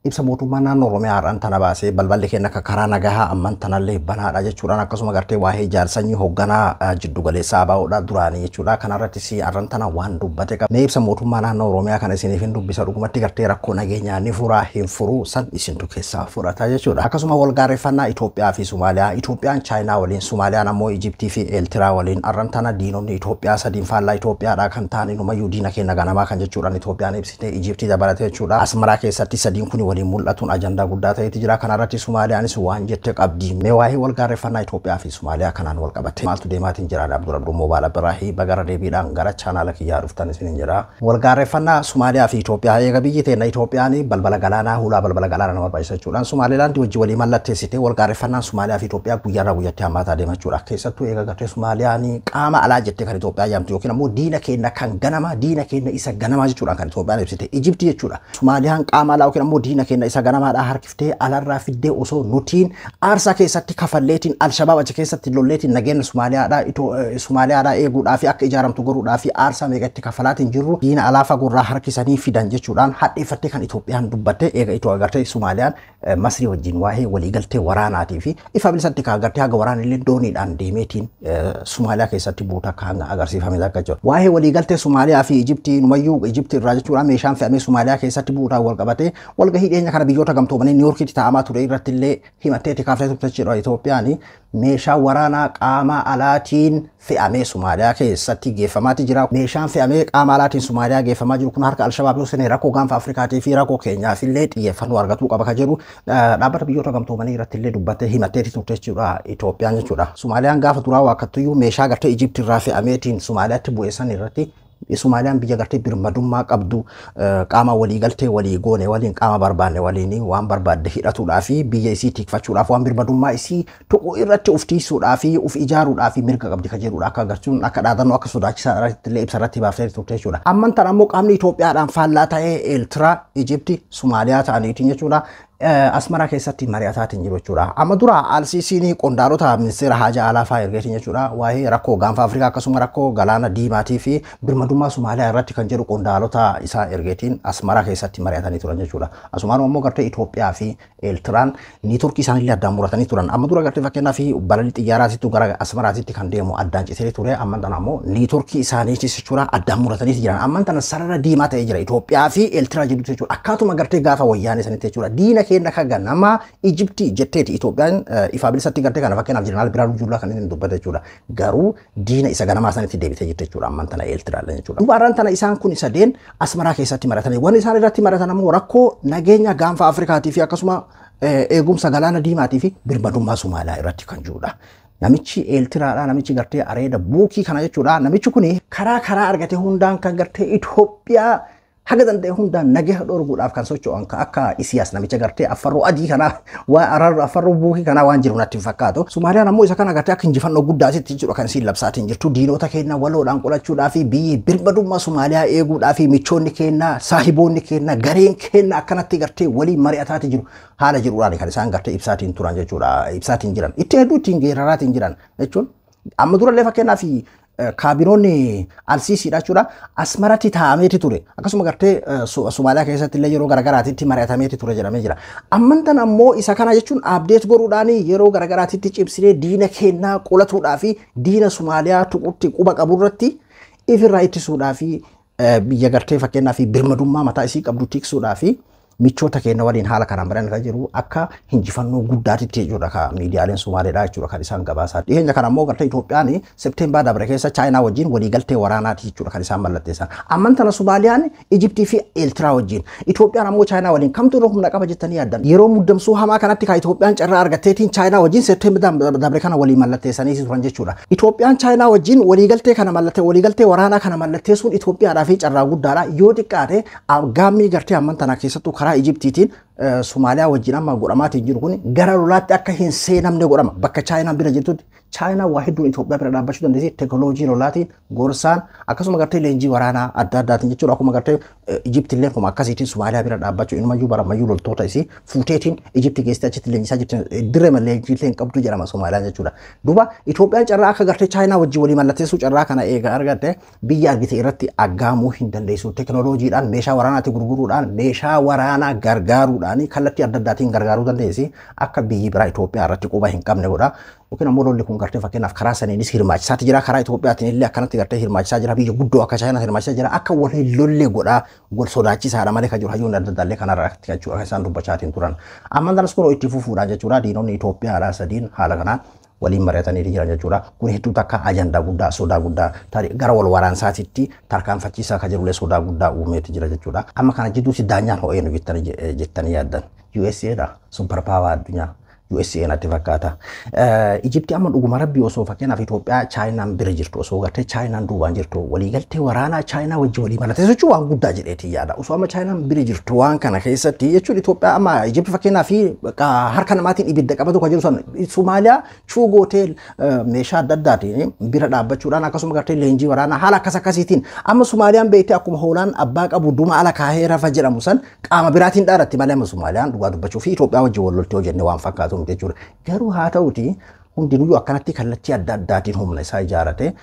ibsa mootummaa naannoo Oromiyaa har'aan tana baasee balballi keenya akka karaa nagahaa amman tanallee banaadha jechuudhaan akkasuma gartee waa'ee ijaarsanyii hoogganaa jiddu galeessaa ABO'dha duraanii jechuudha. Kanarrattis har'aan tana waan dubbate qaba. Mee ibsa mootummaa naannoo Oromiyaa kana isiniif hin dubbisa dhugumatti gartee rakkoo nageenyaa ni furaa hin furuu san isintu keessaa fudhata jechuudha. Akkasuma walgaarreeffannaa Itoophiyaa fi Somaaliyaa, Itoophiyaan Chaayinaa waliin, Somaaliyaan ammoo Ijiptii fi Eertiraa waliin har'aan tana diinonni Itoophiyaa sadiin faallaa Itoophiyaadha kan ta'an inumayyuu diina keenya ganamaa kan jechuudhaan Itoophiyaan ibsite Ijiptii dabalatee jechuudha. Asmaraa keessatti sadiin kun waliin mul'atuun ajandaa guddaa ta'eeti jira. Kanarratti Somaaliyaanis waan jette qabdi. Mee waa'ee walgaarreeffannaa Itoophiyaa fi Somaaliyaa kanaan wal qabate maaltu deemaatiin jira? Abdurabduu Moobaala Biraahi bagara deebiidhaan gara chaanaala kiyyaa dhuftan isin jira. Walgaarreeffannaa Somaaliyaa fi Itoophiyaa eega biyyi teenya Itoophiyaan balbala galaanaa hulaa balbala galaanaa nama barbaachisa jechuudhaan Somaalilaand wajji walii mallatteessite walgaarreeffannaan Somaaliyaa fi Itoophiyaa guyyaarraa guyyaatti hammaataa deema jechuudha. Keessattuu eega gartee Somaaliyaan qaama alaa jettee kan Itoophiyaa yaamtu yookiin ammoo diina keenya kan ganama diina keenya isa ganamaa jechuudhaan kan Itoophiyaan ibsite Ijiptii jechuudha. Somaaliyaan qaama alaa yookiin ammoo diina keenya isa ganamaadhaa harkiftee alarraa fiddee osoo nutiin aarsaa keessatti kafalleetiin Alshabaab achi keessatti lolleetiin nageenya Somaaliyaadhaa eeguudhaa fi akka ijaaramtu godhuudhaa fi aarsaa meeqatti kafalaatiin jirru diina alaa fagoorraa harkisanii fidan jechuudhaan hadheeffattee kan Itoophiyaan dubbatte eega itoo agartee Somaaliyaan Masrii wajjin waa'ee waliigaltee waraanaatii fi ifa bilisatti kan agartee haga waraanillee dooniidhaan deemeetiin Somaaliyaa keessatti buuta kan agarsiifame akka jiru. Waa'ee waliigaltee Somaaliyaa fi Ijiptii numayyuu Ijiptii irraa jechuudhaan meeshaan fe'amee Somaaliyaa keessatti buutaa wal qabatee walgahii dhiyeenya kana biyyoota gamtoomanii Niiwuorkiitti taa'amaa ture irratti illee himatteetti kaaftee turte jechuudha. Itoophiyaan meeshaa waraanaa qaama alaatiin fe'amee Somaaliyaa keessatti geeffamaati jira. Meeshaan fe'amee qaama alaatiin Somaaliyaa geeffamaa jiru kun harka Alshabaab yoo seenee rakkoo gaanfa Afrikaatii fi rakkoo keenyaaf illee xiyyeeffannoo argatuu qaba kan jedhu dhaabbata biyyoota gamtoomanii irratti illee dubbattee himatteetti turte jechuudha Itoophiyaan jechuudha. Somaaliyaan gaafa duraa wakkattuyyuu meeshaa gartee Ijiptii irraa fe'ameetiin Somaaliyaatti bu'eessan irratti Somaaliyaan biyya gartee birmadummaa qabdu qaama waliigaltee walii goone waliin qaama barbaanne waliin waan barbaadde hidhatuudhaa fi biyya isii tikfachuudhaaf waan birmadummaa isii tuquu irratti uf tiisuudhaa fi uf ijaaruudhaa fi mirga qabdi kan jedhudha. Akka agarsiisuun akka dhaadannoo akka sodaachisaa irratti illee ibsa irratti baaftee turte jechuudha. Amman tan ammoo qaamni Itoophiyaadhaan faallaa ta'ee Eertiraa, Ijiptii, Somaaliyaa ta'aniitiin jechuudha. Asmaraa keessatti mari'ataatiin jiru jechuudha. Amma dura Alsiisiin qondaalota ministeera haajaa alaa fa'aa ergeetiin jechuudha. Waa'ee rakkoo gaanfa Afrikaa akkasuma rakkoo galaana diimaatii fi birmadummaa Somaaliyaa irratti kan jedhu qondaalota isaa ergeetiin Asmaraa keessatti mari'atanii turan jechuudha. Asumaan ammoo gartee Itoophiyaa fi Eertiraan niitoorkii isaaniillee addaan muratanii turan. Amma dura gartee fakkeenyaaf balalii xiyyaaraatitti gara Asmaraatitti kan deemu addaan citee ture. Amman tana ammoo niitoorkii isaaniitis jechuudha addaan muratanii jiran. Amman tana sarara diimaa ta'ee jira Itoophiyaa fi Eertiraa jedhu jechuudha. Akkaatuma gartee gaafa wayyaanee sanitti jechuudha. Diina keenya kaga nama Ijiptii jetteeti Itoophiyaan ifa bilisatti gartee kana fakkeenyaaf jeneraal Biraanuu Juulaa kan inni dubbate jechuudha. Garuu diina isa ganamaa sanitti deebitee jirti jechuudha amman tana Eertiraallee jechuudha. Duuba har'aan tana isaan kun sadeen Asmaraa keessatti maratanii waan isaan irratti maratan ammoo rakkoo nageenya gaanfa Afrikaatii fi akkasuma eegumsa galaana diimaatii fi birmadummaa Somaaliyaa irratti kan jirudha. Namichi Eertiraadha namichi gartee areeda buukii kana jechuudha. Namichi kun karaa argate hundaan kan gartee Itoophiyaa haga danda'e hundaan nageenya dhorkuudhaaf kan socho'an akka Isiyaas namicha gartee affarroo adii kana waan affarroo buukii kana waan jiru natti fakkaatu. Somaaliyaan ammoo isa kana gartee akka injifannoo guddaatitti jechuudha kan isiin labsaatiin jirtu. Diinota keenya waloodhaan qolachuudhaa fi biyyi birmadummaa Somaaliyaa eeguudhaa fi michoonni keenya saahiboonni keenya gareen keenya akkanatti gartee waliin mari'ataati jiru. Haala jiruudhaan kan isaan gartee ibsaatiin turan jechuudha. Ibsaatiin jiran itti hedduu ittiin geeraraatiin jiran jechuun amma durallee fakkeenyaaf kaabinoonni Alsiisiidha jechuudha. Asmaratti taa'ameeti ture. Akkasuma gartee Somaaliyaa keessatti illee yeroo garagaraatitti mari'atameeti ture jedhamee jira. Amman tan ammoo isa kana jechuun abdeet godhuudhaan yeroo garagaraatitti cimsinee diina keenya qolatuudhaa fi diina Somaaliyaa tuqutti quba qaburratti ifirraa ittisuudhaa fi biyya gartee fakkeenyaaf birmadummaa mataa isii qabdu tiksuudhaa fi michoota keenya waliin haala kanaan baran kan jiru akka injifannoo guddaatitti jechuudha ka miidiyaaleen Somaaliidhaa jechuudha kan isaan gabaasaa. Dhiyeenya kana ammoo gartee Itoophiyaan Septeembar dabre keessa Chaayinaa wajjin waliigaltee waraanaati jechuudha kan isaan mallatteessan. Amman tana Somaaliyaan Ijiptii fi Eertiraa wajjin Itoophiyaan ammoo Chaayinaa waliin kamtu irra humna qaba jettanii yaaddan. Yeroo muddamsuu hamaa kanatti ka Itoophiyaan carraa argatteetiin Chaayinaa wajjin Septeembar dabre kana waliin mallatteessanii turan jechuudha. Itoophiyaan Chaayinaa wajjin waliigaltee waraanaa kana mallatteessuun Itoophiyaadhaa fi carraa guddaadha. Yoo xiqqaate gaammii gartee amman tana keessattuu karaa Ijiptiitiin Somaaliyaa wajjin amma godhamaatiin jiru kun gara lolaatti akka hin seenamne godhama. Bakka Chaayinaan bira jirtutti Chaayinaa waa hedduun Itoophiyaa bira dhaabbachuu dandeessi teekinooloojii lolaatiin gorsaan akkasuma gartee leenjii waraanaa adda addaatiin jechuudha. Akkuma gartee Ijiptillee kuma akkasiitiin Somaaliyaa bira dhaabbachuu inumayyuu baramayyuu loltoota isii fuuteetiin Ijipti geessitee achitti leenjisaa jirti dirree leenjiilee hin qabdu jedhama Soomaaliyaan jechuudha. Duuba Itoophiyaan carraa akka gartee Chaayinaa wajjin walii mallatteessuu carraa kana eega argatte biyya argite irratti aggaamuu hin dandeessu. Teekinooloojiidhaan meeshaa waraanaatti gurguruudhaan meeshaa waraanaa gargaaruudhaan jechuudhaani kallattii adda addaatiin gargaaruu dandeessi akka biyyi biraa Itoophiyaa irratti quba hin qabne godha. Yookiin ammoo lolli kun gartee fakkeenyaaf karaa saniinis hirmaachisaati jira karaa Itoophiyaatiin illee akkanatti gartee hirmaachisaa jira biyya guddoo akka Chaayinaa hirmaachisaa jira akka walii lollee godhaa wal sodaachisaadha malee kan jiru hayyoon adda addaallee kanarratti jechuudha isaan dubbachaatiin turan. Amma danas kun itti fufuudhaan jechuudha diinonni Itoophiyaa sadiin haala kanaan waliin mari'atanii jiran jechuudha. Kun hedduu takka ajandaa guddaa sodaa guddaa gara wal waraansaatitti tarkaanfachiisaa kan jirullee sodaa guddaa uumeeti jira jechuudha. Amma kana jidduutti daanyaan ho'eenu jettanii yaaddan. USAdha super power addunyaa. USA natti fakkaata. Egypti amma dhuguma rabbii osoo fakkeenyaaf Itoophiyaa Chaayinaan bira jirtu osoo gartee Chaayinaan duubaan jirtu waliigaltee waraanaa Chaayinaa wajjin walii malatee jechuun waan guddaa jedheetii yaada. Osoo amma Chaayinaan bira jirtu waan kana keessatti jechuun Itoophiyaa amma Egypti fakkeenyaaf harka namaatiin ibidda qabatu kan jiru san Somaaliyaa Chugo Hotel meeshaa adda addaatiin bira dhaabbachuudhaan akkasuma gartee leenjii waraanaa haala akkas akkasiitiin amma Somaaliyaan beektee akkuma hoolaan abbaa qabu duma ala kaahee rafa jedhamu san qaama biraatiin dhaaratti malee amma Somaaliyaan dhugaa dubbachuu fi Itoophiyaa wajjin wal loltee hojjenne waan fakkaatu. Garuu haa ta'uti hundinuu akkanatti kallattii adda addaatiin humna isaa ijaarate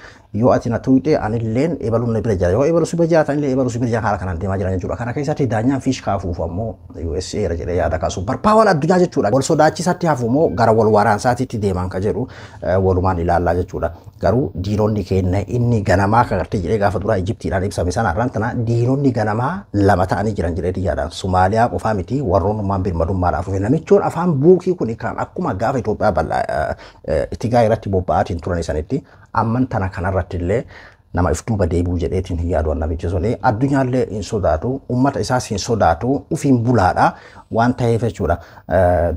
yoo ati na tuuqee anilleen ebaluun bira jira yoo ebalu bira jiraatan illee ebalu bira jira haala kanaan deemaa jiran jechuudha. Kana keessatti daanyaan fiish kaafuuf ammoo USA irra jedhee yaada kaasu barpaawwan addunyaa jechuudha. Wal sodaachisaatti hafu immoo gara wal waraansaatiitti deeman ka jedhu walumaan ilaallaa jechuudha. Garuu diinonni keenya inni ganamaa kan gartee jedhee gaafa duraa Ijiptiidhaan ibsame sana irraan tana diinonni ganamaa lama ta'anii jiran jedhee yaadaan Somaaliyaa qofaa miti warroonnummaan birmadummaadhaaf dhufe namichoon afaan buukii kun kan akkuma gaafa Itoophiyaa bal'aa Tigraay irratti bobba'aatiin turan sanitti amman tana kanarratti illee nama iftuuba deebuu jedheetiin hin yaadu namichi suni addunyaallee hin sodaatu ummata isaas hin sodaatu ufiin bulaadha waan ta'eef jechuudha.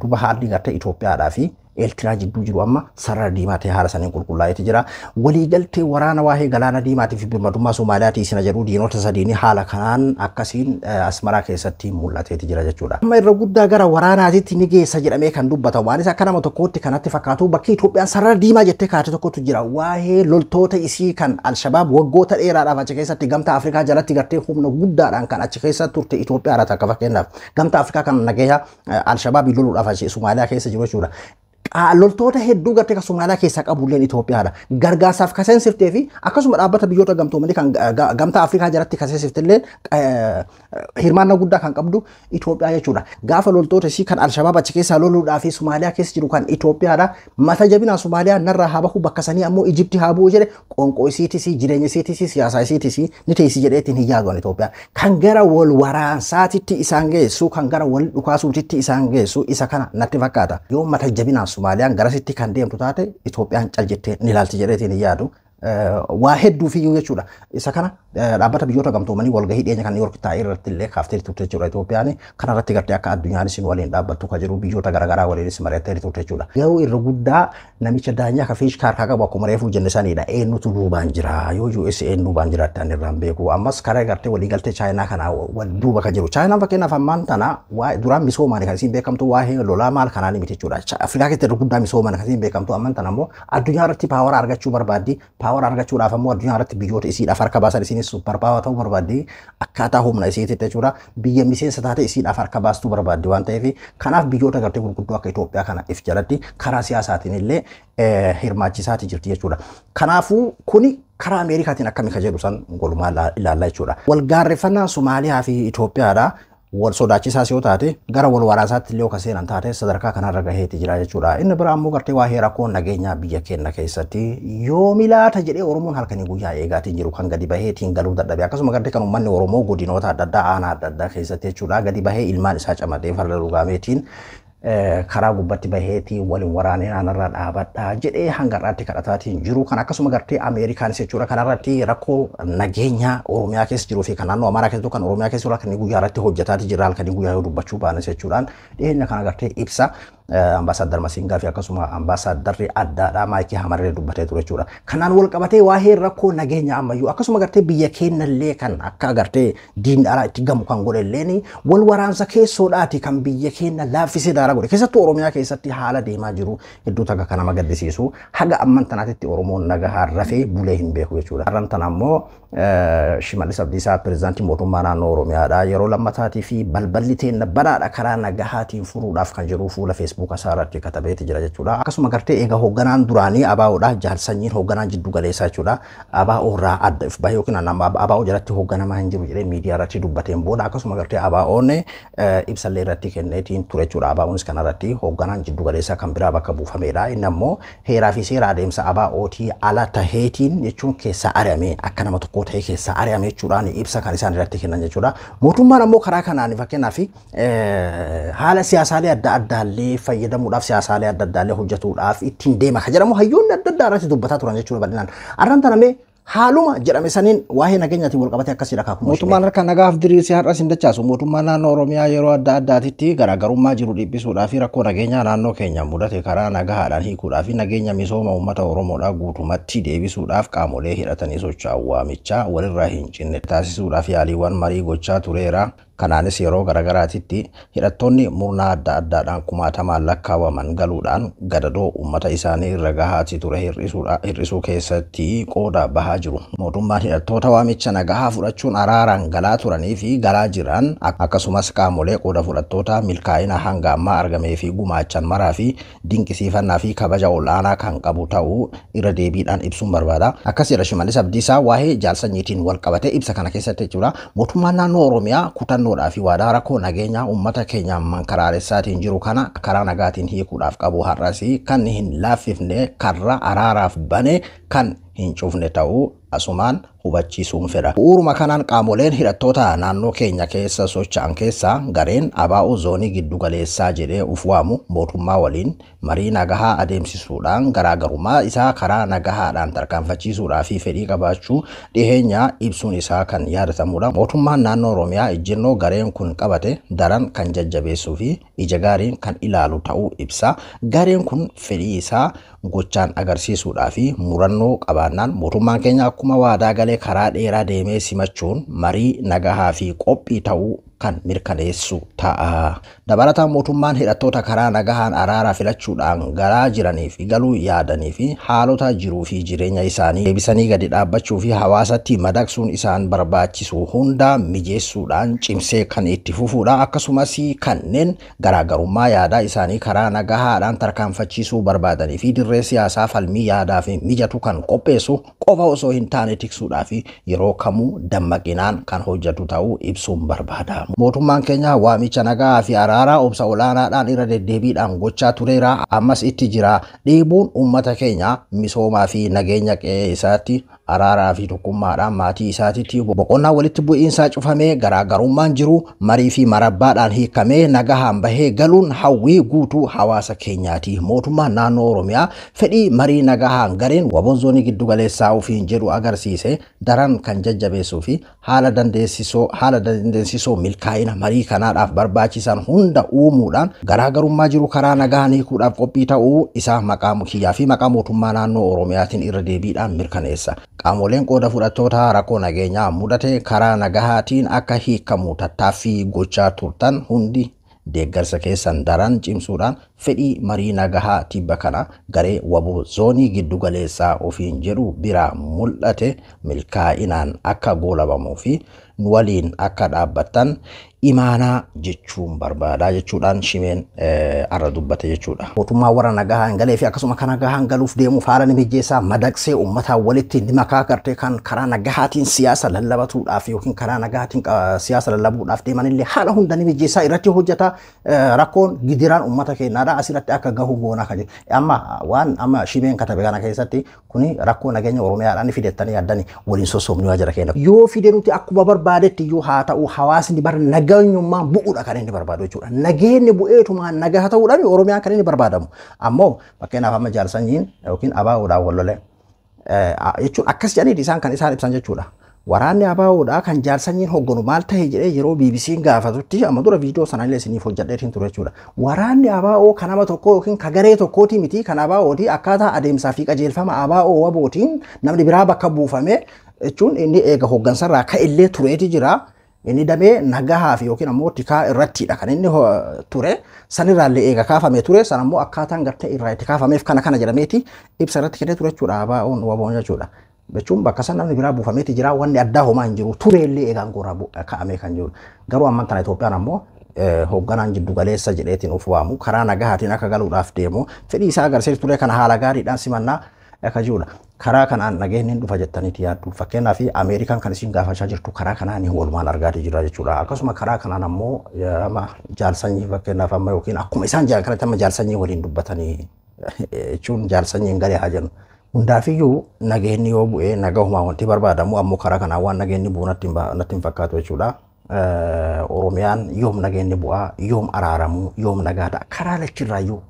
Duba haalli gartee Itoophiyaadhaa fi Eertiraa jidduu jiru amma sarara diimaa ta'e haala saniin qulqullaa'eeti jira. Waliigaltee waraana waa'ee galaana diimaatii fi birmadummaa Somaaliyaati isina jedhu diinota sadiini haala kanaan akkasiin Asmaraa keessatti mul'ateeti jira jechuudha. Amma irra guddaa gara waraanaatitti ni geessa jedhamee kan dubbatamu waan isa akka nama tokkootti kanatti fakkaatu bakki Itoophiyaan sarara diimaa jettee kaate tokkotu jira. Waa'ee loltoota isii kan Alshabaab waggoota dheeraadhaaf achi keessatti gamtaa Afrikaa jalatti gartee humna guddaadhaan kan achi keessa turte Itoophiyaa irratti akka fakkeenyaaf gamtaa Afrikaa kan nageenya Alshabaab loluudhaaf achi Somaaliyaa keessa jiru jechuudha. Loltoota hedduu gartee Somaaliyaa keessaa qabulleen Itoophiyaadha. Gargaarsaaf kaseensifte fi akkasuma dhaabbata biyyoota gamtoomanii kan gamtaa Afrikaa jalatti kaseensiftillee hirmaannaa guddaa kan qabdu Itoophiyaa jechuudha. Gaafa loltoota isii kan Alshabaab achi keessaa loluudhaa fi Somaaliyaa keessa jiru kan Itoophiyaadha. Mata jabinaa Somaaliyaa narraa haa bahu bakka sanii ammoo Ijipti haa bu'u jedhe qoonqoo isiitis jireenya isiitis siyaasa isiitis ni teessi jedheetiin hin yaadu Itoophiyaa. Kan gara wal waraansaatitti isaan geessu kan gara wal dhukaasuutitti isaan geessu isa kana natti fakkaata. Yoo mata jabinaa Soomaaliyaan garasitti kan deemtu taate Itoophiyaan cal jettee ni ilaalti jedheetiin hin yaadu. Waa hedduu fiyyuu jechuudha. Isa kana dhaabbata biyyoota gamtoomanii walgahii dhiyeenya kan Niiwuork taa'ee irratti illee kaaftee turte jechuudha Itoophiyaan. Kana irratti gartee akka addunyaanis waliin dhaabbattu kan jiru biyyoota garaagaraa waliinis mari'attee turte jechuudha. Garuu irra guddaa namicha daanyaa ka fiish kaarkaa qabu akkuma reefuu jenne sanidha. Eenyutu duubaan jira yoo USA eenyu duubaan jira ta'an irraan beeku. Ammas karaa gartee waliigaltee Chaayinaa kana duuba kan jiru. Chaayinaan fakkeenyaaf ammaan tana duraan misoomaan kan isiin beekamtu waa'ee lolaa maal kanaanii miti jechuudha. Afrikaa keessatti irra guddaa misoomaan kan isiin beekamtu ammaan tana ammoo addunyaa irratti paawara argachuu barbaaddi. Paawara argachuudhaaf ammoo addunyaa irratti biyyoota isiidhaaf harka baasan isiinis super power ta'uu barbaaddi. Akkaataa humna isiitti jechuudha. Biyya miseensa taate isiidhaaf harka baastuu barbaaddi waan ta'eef kanaaf biyyoota gartee gurguddoo akka Itoophiyaa kana if jalatti karaa siyaasaatiin illee hirmaachisaati jirti jechuudha. Kanaafuu kuni karaa Ameerikaatiin akkami ka jedhu san golumaa ilaallaa jechuudha. Walgaarreffannaan Somaaliyaa fi Itoophiyaadha. Wal sodaachisaas yoo taate gara wal waraansaatti illee akka seenan taate sadarkaa kanarra gaheeti jira jechuudha. Inni biraa ammoo gartee waa'ee rakkoo nageenyaa biyya keenya keessatti yoo milaata jedhee Oromoon halkanii guyyaa eegaatiin jiru kan gadi baheetiin galuu dadhabe akkasuma gartee kan uummanni Oromoo godinoota adda addaa aanaa adda addaa keessatti jechuudha gadi bahee ilmaan isaa camadee farda lugaameetiin karaa gubbatti baheetii waliin waraanee aanarraa dhaabadhaa jedhee hangarraatti kadhataatiin jiru kan akkasuma gartee Ameerikaanis jechuudha kanarratti rakkoo nageenyaa Oromiyaa keessa jiruu fi kan naannoo Amaaraa keessatti kan Oromiyaa keessa jiru kan guyyaa irratti hojjetaatii jira halkanii guyyaa yoo dubbachuu baanes jechuudhaan dhiyeenya kana gartee ibsa ambaasaadar Masingaa fi akkasuma ambaasaaddarri addaadhaa Maayikii Hamarree dubbatee ture jechuudha. Kanaan wal qabatee waa'ee rakkoo nageenya ammayyuu akkasuma gartee biyya keenyallee kan akka gartee diinadhaa itti gamu kan godhelleen wal waraansa keessoodhaati kan biyya keenya laaffisee daaraa godhe. Keessattuu Oromiyaa keessatti haala deemaa jiru hedduu takka kan nama gaddisiisu haga amman tanaatitti Oromoon nagahaan rafee bulee hin beeku jechuudha. Har'an tana ammoo Shimallis Abdiisaa pirezidaantii mootummaa naannoo Oromiyaadha yeroo lammataatii fi balballi teenya banaadha karaa nagahaatiin furuudhaaf kan jiru fuula Facebook isaarratti katabeeti jira jechuudha. Akkasuma gartee eega hoogganaan duraanii ABO'dha jaarsanyiin hoogganaan jiddu galeessaa jechuudha. ABO irraa adda if bahee yookiin ABO jalatti hoogganamaa hin jiru jedhee miidiyaa irratti dubbateen booda akkasuma gartee ABO'n ibsallee irratti kenneetiin ture jechuudha. ABO'nis kanarratti hoogganaan jiddu galeessaa kan biraa bakka buufameedha. Inni ammoo heeraa fi seera adeemsa ABO'tii ala taheetiin jechuun keessa ari'amee akka nama tokko ta'ee keessa ari'amee jechuudhaan ibsa kan isaan irratti kennan jechuudha. Mootummaan ammoo karaa kanaan fakkeenyaaf haala siyaasaalee adda addaallee fayyadamuudhaaf siyaasaalee adda addaallee hojjetuudhaaf ittiin deema kan jedhamu hayyoonni adda addaa irratti dubbataa turan jechuudha bal'inaan. Arrantanamee haaluma jedhame saniin waa'ee nageenyaatiin wal qabatee akkasiidha kaakuma. Mootummaan harka nagaaf diriirsee har'as hin dachaasu. Mootummaan naannoo Oromiyaa yeroo adda addaatitti garaagarummaa jiru dhiphisuudhaaf rakkoo nageenyaa naannoo keenya mudate karaa nagahaadhaan hiikuudhaaf nageenya misooma uummata Oromoodhaa guutumatti deebisuudhaaf qaamolee hidhatanii socho'an waamichaa walirraa hin cinne taasisuudhaaf yaaliiwwan marii gochaa tureera. Kanaanis yeroo garagaraatitti hidhattoonni murnaa adda addaadhaan kumaatamaan lakkaawwaman galuudhaan gadadoo uummata isaanii irra gahaati ture hir'isuu keessatti qooda bahaa jiru. Mootummaan hidhattoota waamicha nagahaa fudhachuun araaraan galaa turanii fi galaa jiran akkasumas qaamolee qooda fudhattoota milkaa'ina hanga ammaa argamee fi gumaachan maraa fi dinqisiifannaa fi kabaja ol'aanaa kan qabu ta'uu irra deebiidhaan ibsuun barbaada. Akkasiidha Shimallis Abdiisaa waa'ee jaalsanyiitiin wal qabatee ibsa kana keessatti jechuudha. Mootummaan naannoo Oromiyaa kutannoodhaa fi waadaa rakkoo nageenyaa uummata keenya mankaraalessaatiin jiru kana karaa nagaatiin hiikuudhaaf qabu har'as kan hin laaffifne karra araaraaf bane kan hin cufne ta'uu asumaan hubachiisuun fedha. Bu'uuruma kanaan qaamoleen hidhattoota naannoo keenya keessa socho'an keessaa gareen ABO zoonii giddu galeessaa jedhee uf waamu mootummaa waliin marii nagahaa adeemsisuudhaan garaagarummaa isaa karaa nagahaadhaan tarkaanfachiisuudhaa fi fedhii qabaachuu dhiheenya ibsuun isaa kan yaadatamudha. Mootummaan naannoo Oromiyaa ejjennoo gareen kun qabate daran kan jajjabeessuu fi ija gaariin kan ilaalu ta'uu ibsa. Gareen kun fedhii isaa gochaan agarsiisuudhaa fi murannoo qabaannaan mootummaan keenya akkuma waadaa galee karaa dheeraa deemee simachuun marii nagahaa fi qophii ta'uu kan mirkaneessu ta'a. Dabalataan mootummaan hidhattoota karaa nagahaan araaraa filachuudhaan galaa jiranii fi galuu yaadanii fi haalota jiruu fi jireenya isaanii deebisanii gadi dhaabbachuu fi hawaasatti madaqsuun isaan barbaachisu hunda mijeessuudhaan cimsee kan itti fufuudha. Akkasumas kanneen garaagarummaa yaadaa isaanii karaa nagahaadhaan tarkaanfachiisuu barbaadanii fi dirree siyaasaa falmii yaadaa fi mijatu kan qopheessu qofa osoo hin taane tiksuudhaa fi yeroo kamuu dammaqinaan kan hojjetu ta'uu ibsuun barbaada. Mootummaan keenya waamicha nagaa fi araaraa obsa olaanaadhaan irra deddeebiidhaan gochaa tureera. Ammas itti jira. Dhiibuun uummata keenya misoomaa fi nageenya qe'ee isaatti araaraa fi tokkummaadhaan maatii isaatitti boqonnaa walitti bu'iinsaa cufamee garaagarummaan jiru marii fi marabbaadhaan hiikamee nagahaan bahee galuun hawwii guutuu hawaasa keenyaati. Mootummaan naannoo Oromiyaa fedhii marii nagahaan gareen WBO zoonii giddu galeessaa ofiin jedhu agarsiise daran kan jajjabeessuu fi haala dandeessisoo milkaa'ina marii kanaadhaaf barbaachisan hunda uumuudhaan garaagarummaa jiru karaa nagahaan hiikuudhaaf qophii ta'uu isaa maqaa kiyyaa fi maqaa mootummaa naannoo Oromiyaatiin irra deebiidhaan mirkaneessa. Qaamoleen qooda fudhattoota rakkoo nageenyaa mudate karaa nagahaatiin akka hiikamu tattaaffii gochaa turtan hundi deeggarsa keessan daran cimsuudhaan fedhii marii nagahaa tibba kana garee WBO zoonii giddu galeessaa ofiin jedhu biraa mul'ate milkaa'inaan akka goolabamuu fi waliin akka dhaabbattan imaanaa jechuun barbaada jechuudhaan Shimeen arra dubbate jechuudha. Mootummaa warra nagahaan galee fi akkasuma kan nagahaan galuuf deemuuf haala mijeessaa madaqsee uummataa walitti makaa gartee kan karaa nagahaatiin siyaasa lallabatuudhaaf yookiin karaa nagahaatiin siyaasa lallabuudhaaf deemanillee haala hunda mijeessaa irratti hojjeta. Rakkoon gidiraan uummata keenyaadha asirratti akka gahu goonaa kan jiru. Amma Shimeen katabe kana keessatti kuni rakkoo nageenya Oromiyaadhaan fidettanii yaaddanii waliin sossoomni waajjira keenya. Yoo fide nuti akkuma barbaadetti yoo haa ta'u hawaasni bara nageenyummaan bu'uudha kan inni barbaadu jechuudha. Nageenyi bu'eetumaan nagaa ta'uudhaan Oromiyaan kan inni barbaadamu. Ammoo fakkeenyaaf amma jaarsanyiin yookiin ABO'dhaan wal lolee jechuun akkas jedhanii isaan kan isaan ibsan jechuudha. Waraanni ABO'dhaa kan jaarsanyiin hogganu maal ta'e jedhee yeroo BBC'n gaafatutti amma dura viidiyoo sana illee isiniif hojjedheetiin ture jechuudha. Waraanni ABO kan nama tokko yookiin ka garee tokkooti miti kan ABO'ti akkaataa adeemsaa fi qajeelfama ABO WBO'tiin namni biraa bakka buufame jechuun inni eega hoggansarraa ka illee tureeti jira. Inni damee nagahaa fi yookiin ammoo tikaa irrattidha kan inni ture sanirraallee eega kaafame ture san ammoo akkaataan gartee irraa itti kaafameef kana jedhameeti ibsa irratti kennee ture jechuudha ABO'n WBO'n jechuudha. Jechuun bakka san namni biraa buufameeti jira wanni addaa homaa hin jiru tureellee eegaan goraa ka'amee kan jiru. Garuu amman tana Itoophiyaan ammoo hoogganaan jiddu galeessa jedheetiin of waamu karaa nagahaatiin akka galuudhaaf deemu fedhii isaa agarsiisu ture kana haala gaariidhaan simannaa akka jirudha. Karaa kanaan nageenyi dhufa jettaniiti yaaddu. Fakkeenyaaf Ameerikaan kan isin gaafachaa jirtu karaa kanaan walumaan argaa jira jechuudha. Akkasuma karaa kanaan ammoo jaalsanyii fakkeenyaaf amma yookiin akkuma isaan jiran kanatti amma jaalsanyii waliin dubbatanii jechuun jaalsanyiin galee haa jennu. Hundaafiyyuu nageenyi yoo bu'ee nagahumaa wanti barbaadamu ammoo karaa kanaan waan nageenyi bu'u natti hin fakkaatu jechuudha. Oromiyaan yoom nageenyi bu'aa, yoom araaramu, yoom nagaadha. Karaa lachirraayyuu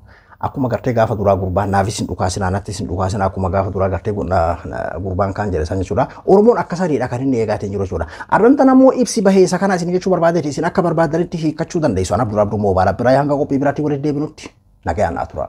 akkuma gartee gaafa duraa gurbaan naafis hin dhukaasinaa nattis hin dhukaasinaa akkuma gaafa duraa gartee gurbaan kan jedhe san jechuudha. Oromoon akka sadiidha kan inni eegaatiin jiru jechuudha. Arrantan ammoo ibsi baheessa kana isin jechuu barbaadeeti isin akka barbaadanitti hiikkachuu dandeessu. Ana Abdul Abduu Moobaala biraa hanga qophii biraatti walitti deebinutti nagayaan haa tura.